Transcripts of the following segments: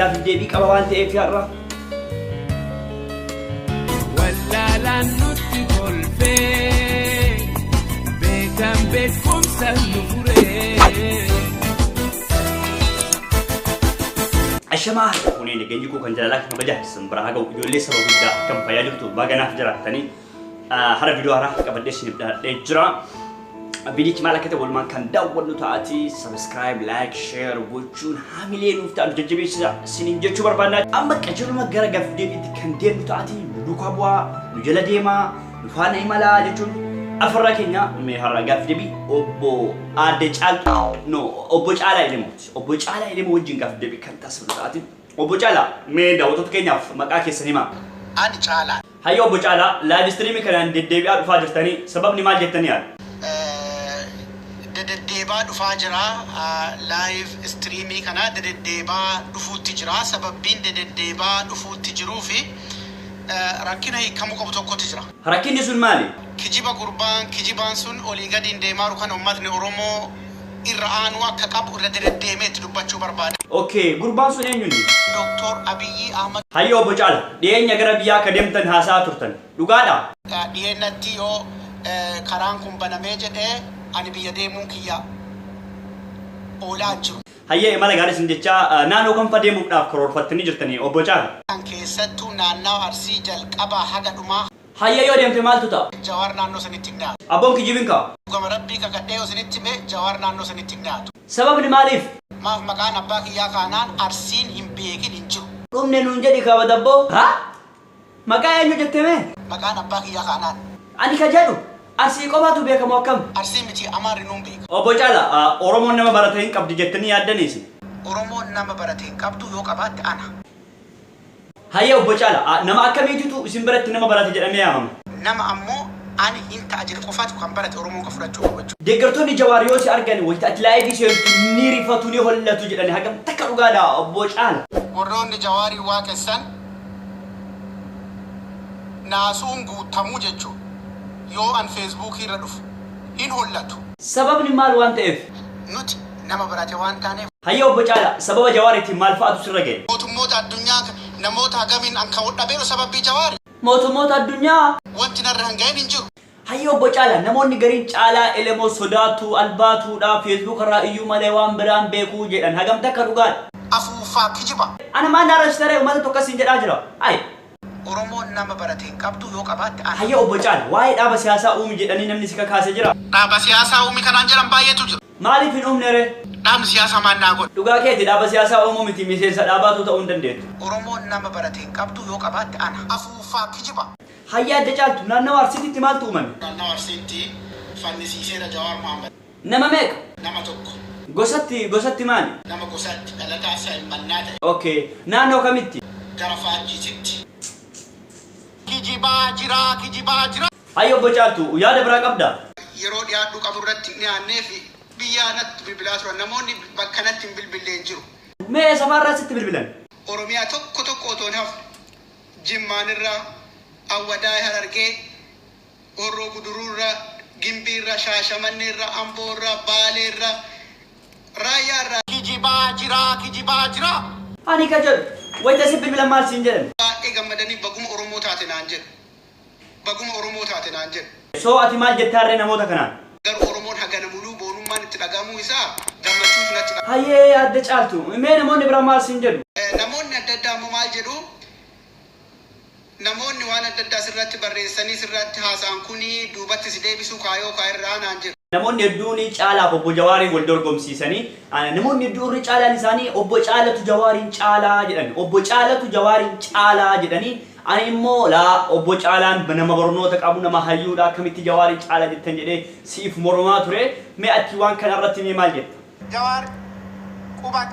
قاف ديبي قبا وانت ايه في الرا ولا لا نتقول في بيتم بيتكم سنفوري الشماعة هوني نجيكو كان جلالك نبجح سنبرا هاجو يولي سبب دا كم فياجو باغنا فجرا تاني هذا فيديو هذا كبديش نبدأ نجرا فيديو كمالا كده والمان كان داول نتاعتي سبسكرايب لايك شير وجون حاملين وفتان ججبي سنين جتشو بربانا أما كجلو ما جرا قف دي كان دير نتاعتي ندوكا بوا نجلا ديما نفانا إمالا جتشون أفرقنا مهارا قف دي أبو أدج أل نو أبو جالا إلمو وجين قف دي كان تصل نتاعتي أبو جالا ميدا وتتكينا في مكاكي سينما أنا جالا هاي أبو جالا لايف ستريمي كان دي أعرف تاني سبب ما جتني يعني ددديبا دفا جرا لايف ستريمي كنا ددديبا دفو تجرا سببين ددديبا دفو تجرو في راكين هي كمو كبتو كو تجرا راكين يسون مالي كجيبا قربان كجيبان سون اولي غادين ديمارو كان امتني اورومو إيران وكتاب ددديمت دبچو برباد اوكي قربان سون اينوني دكتور ابي احمد هايو ابو جالا دينيا غربيا كدمتن هاسا ترتن دغادا دينتيو كرانكم بنامي جده أنا بيدي ممكيا أولاجو هيا مالا غاري سنجتا نانو كم فدي مقداف كرور فتني جرتني أبو جال أنكي ستو نانا أرسي جل أبا حاجة دوما هيا يو ديم تمال توتا جوار نانو سنتينا أبون كي جيبينكا قام ربي كقديو سنتيمه جوار نانو سنتينا سبب نماليف ما في مكان أباك يا كانان أرسين هم بيجي نجو روم ننجدي كابا دبو ها مكان ينجو جتمه مكان أباك يا كانان أني كجالو أرسي قباتو بيكا موكم أرسين بتي أمار نومبيك أبو جالا أورومون نما براتين قبض جتني يادنيسي أورومو نما براتين قبضو يوك أبات أنا هيا أبو جالا نما أكميتو سنبرت نما براتي جرمي يا مام نما أمو أنا إنت أجل قفات كم برات أورومو كفرات شو بجو دكتورني جواريوسي أرجعني وقت أتلاقي في شيء نيري فاتوني هلا تجرني هكذا تكرر قادا أبو جالا وروني جواري واكسن ناسون قوت تموججو يو أن فيسبوك يردف إن هولتو سبب نمال وانت إف نوتي نما براتي وان تاني هيا أبو جالا سبب جواريتي مال فاتو سرقين موت الدنيا نموت هجمين أن كود أبيرو سبب بجواري موت الدنيا وانت نرهنجين إنجو هيا أبو جالا نموني قرين جالا إلمو صداتو الباتو دا فيسبوك رأيو مالوان بران بيكو جيلان هجم تكرر قاد أفوفا كجبا أنا ما نعرف ترى وما تتوقع سنجد أجرا أي أورومو نما براتين قبضو يوك أبات أنا هيا أبو جالا وايد أبا سياسة أومي جيلاني نمني سكا كاسي جرا دابا سياسة أومي كان أنجلم بايتو جو مالي فين أم نرى دام سياسة ما ناقول دوغا كيتي دابا سياسة أومو متي ميسيسا دابا توتا أوندندت أورومو نما براتين قبضو يوك أبات أنا أفوفا كجبا هيا دجالتو نانو أرسيتي تمال تومن نانا أرسينتي فاني سيسيرا جوار محمد نما ميك نما توكو غوستي ماني نما قصات كالتا سايل مناتا أوكي نانو كميتي غرفات جيتي كجبا جرا هيا أبو جالتو ويا دبرا قبدا yeroo dhiyaadhu qaburratti ni aannee fi biyyaanatti bilbilaa turan namoonni bakkanatti hin bilbilleen jiru. Mee safarraa sitti bilbilan? Oromiyaa tokko otoon hafu Jimmaanirraa, Awwadaa Harargee, Horroo Guduruurraa, Gimbiirraa, Shaashamanneerraa, Amboorraa, Baaleerraa, Raayyaarraa. Kijibaa jira. Ani ka jedhu wayita si bilbilan maal siin jedhan? Baay'ee gammadanii baguma Oromoo taate naan jedhu. So ati maal jettaarree namoota kanaan? Garuu Oromoon hagana muluu boonummaan itti dhagahamuu isaa gammachuuf natti dhagahama. Hayyee adda caaltu mee namoonni biraa maal siin jedhu? Namoonni adda addaa immoo maal jedhu? Namoonni waan adda addaa sirratti barreessanii sirratti haasa'an kuni duubatti si deebisuu kaayoo kaayirraa naan jedhu. Namoonni hedduun caalaaf obbo Jawaariin wal dorgomsiisanii namoonni hedduun caalaan isaanii obbo Caalatu Jawaariin caalaa jedhan obbo Caalatu Jawaariin caalaa jedhanii ani immoo laa obbo Caalaan nama barnoota qabu nama hayyuudha akkamitti Jawaariin caalaa jettan jedhee siif mormaa ture mee ati waan kana irratti mee maal jetta? Jawaar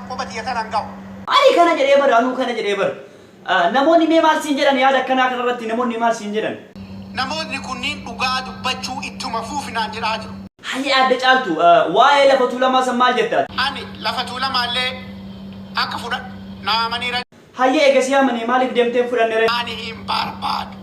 qubati yatan gahu. Ani kana jedhee bara anuu kana jedhee bara namoonni mee maal siin jedhan yaada akkanaa kana irratti namoonni maal siin jedhan? Namoonni kunniin dhugaa dubbachuu ittuma fuufinaan jedhaa jiru. Hayyee adda caaltu waa'ee lafa tuulamaa san maal jettaati? Ani lafa tuulamaallee akka fudhadhu naamaniira. Hayyee eegasii amanii maaliif deemtee fudhannere? Ani hin barbaadu.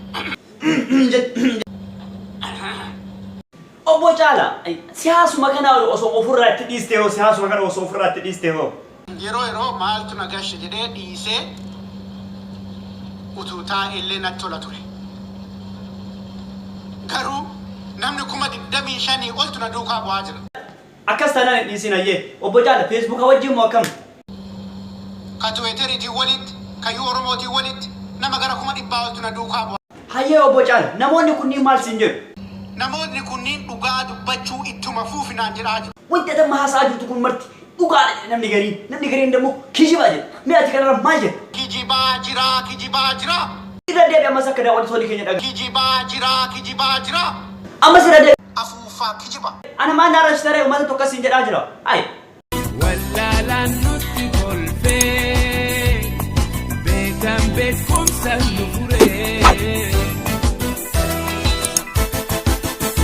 Obbo Caala siyaasuma kana osoo ofirraa itti dhiistee hoo siyaasuma kana osoo ofirraa itti dhiistee hoo yeroo maaltu nagashe jedhee dhiisee utuu taa'ellee natti tola ture. Garuu namni 25,000 oltu na duukaa bu'aa jira. Akkas taanaan hin dhiisin ayyee. Obbo Jaala Feesbuuka wajjin moo akkam? Ka Tiwiiteriitiin walitti, ka Oromootiin walitti nama gara 100 oltu na duukaa bu'aa. Hayyee Obbo Jaala namoonni kunniin maal siin jedhu? Namoonni kunniin dhugaa dubbachuu ittuma fuufinaan jedhaa jiru. Wanti amma haasa'aa jirtu kun marti dhugaadha namni gariin immoo kijibaa jedha. Mee ati kanarra maal jedha? Kijibaa jira. Irra deebi ammas akka daawwattoonni keenya dhagaa. Kijibaa jira. Ammas irra deebi. Afuufaa kijiba. Ana maan naarra shitaree uummata tokko siin jedhaa jira. Ayi. wallaalaan